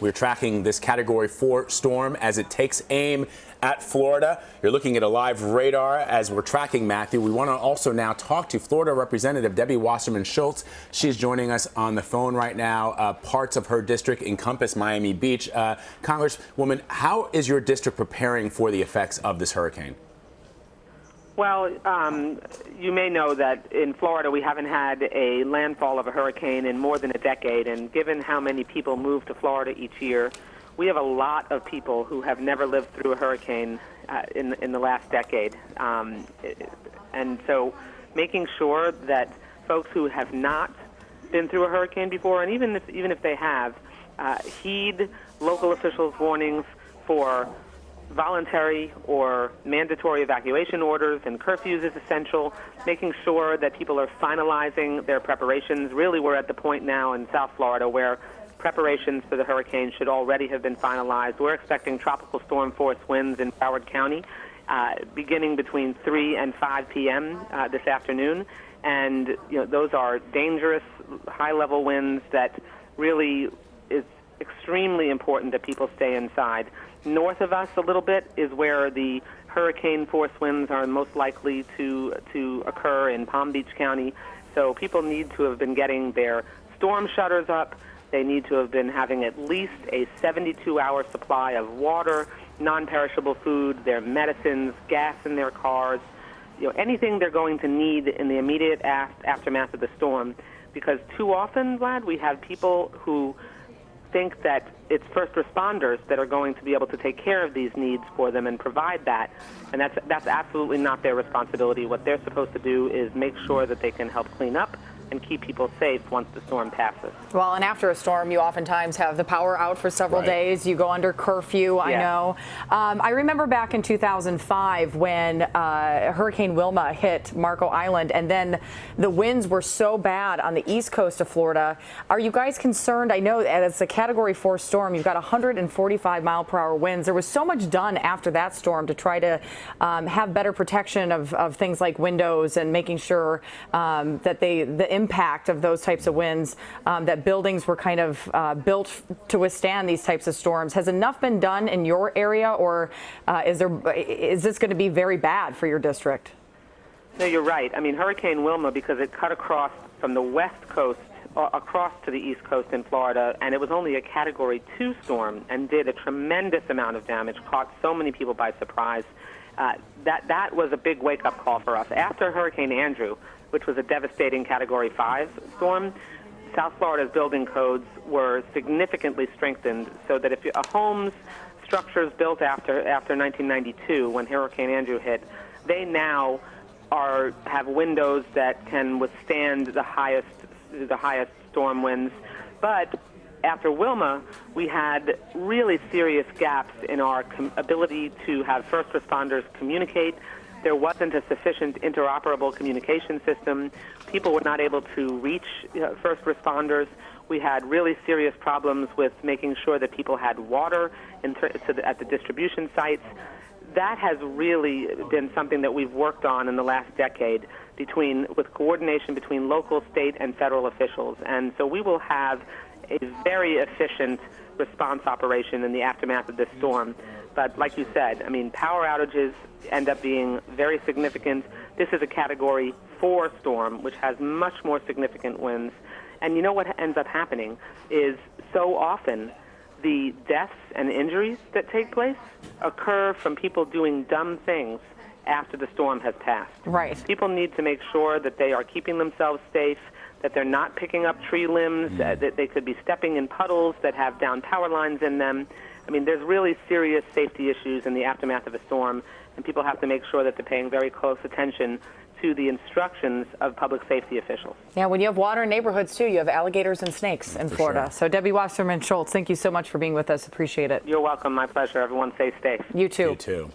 We're tracking this Category 4 storm as it takes aim at Florida. You're looking at a live radar as we're tracking Matthew. We want to also now talk to Florida Representative Debbie Wasserman Schultz. She's joining us on the phone right now. Parts of her district encompass Miami Beach. Congresswoman, how is your district preparing for the effects of this hurricane? Well, you may know that in Florida we haven't had a landfall of a hurricane in more than a decade, and given how many people move to Florida each year, we have a lot of people who have never lived through a hurricane in the last decade. And so making sure that folks who have not been through a hurricane before, and even if they have, heed local officials' warnings for voluntary or mandatory evacuation orders and curfews is essential. Making sure that people are finalizing their preparations. Really, we're at the point now in South Florida where preparations for the hurricane should already have been finalized. We're expecting tropical storm force winds in Broward County beginning between 3 and 5 p.m. This afternoon. And those are dangerous, high-level winds that really is extremely important that people stay inside. North of us a little bit is where the hurricane force winds are most likely to occur in Palm Beach County. So people need to have been getting their storm shutters up. They need to have been having at least a 72-hour supply of water, non-perishable food, their medicines, gas in their cars, anything they're going to need in the immediate aftermath of the storm. Because too often, Vlad, we have people who think that it's first responders that are going to be able to take care of these needs for them and provide that. And that's absolutely not their responsibility. What they're supposed to do is make sure that they can help clean up and keep people safe once the storm passes. Well, and after a storm, you oftentimes have the power out for several days. You go under curfew, I know. I remember back in 2005 when Hurricane Wilma hit Marco Island, and then the winds were so bad on the east coast of Florida. Are you guys concerned? I know it's a Category 4 storm. You've got 145-mile-per-hour winds. There was so much done after that storm to try to have better protection of things like windows and making sure that the impact of those types of winds, that buildings were kind of built to withstand these types of storms. Has enough been done in your area, or is this going to be very bad for your district? No, you're right. I mean, Hurricane Wilma, because it cut across from the west coast across to the east coast in Florida, and it was only a Category 2 storm and did a tremendous amount of damage, caught so many people by surprise. That was a big wake-up call for us. After Hurricane Andrew, which was a devastating Category 5 storm, South Florida's building codes were significantly strengthened so that if a home's structures built after 1992, when Hurricane Andrew hit, they now have windows that can withstand the highest storm winds. But after Wilma, we had really serious gaps in our ability to have first responders communicate. There wasn't a sufficient interoperable communication system. People were not able to reach first responders. We had really serious problems with making sure that people had water at the distribution sites. That has really been something that we've worked on in the last decade with coordination between local, state, and federal officials. And so we will have a very efficient response operation in the aftermath of this storm. But like you said, I mean, power outages end up being very significant. This is a Category 4 storm, which has much more significant winds. And you know what ends up happening is so often the deaths and injuries that take place occur from people doing dumb things after the storm has passed. Right. People need to make sure that they are keeping themselves safe, that they're not picking up tree limbs, that they could be stepping in puddles that have down power lines in them. I mean, there's really serious safety issues in the aftermath of a storm, and people have to make sure that they're paying very close attention to the instructions of public safety officials. Yeah, when you have water in neighborhoods, too, you have alligators and snakes in Florida. Sure. So Debbie Wasserman Schultz, thank you so much for being with us. Appreciate it. You're welcome. My pleasure. Everyone stay safe. You too. You too.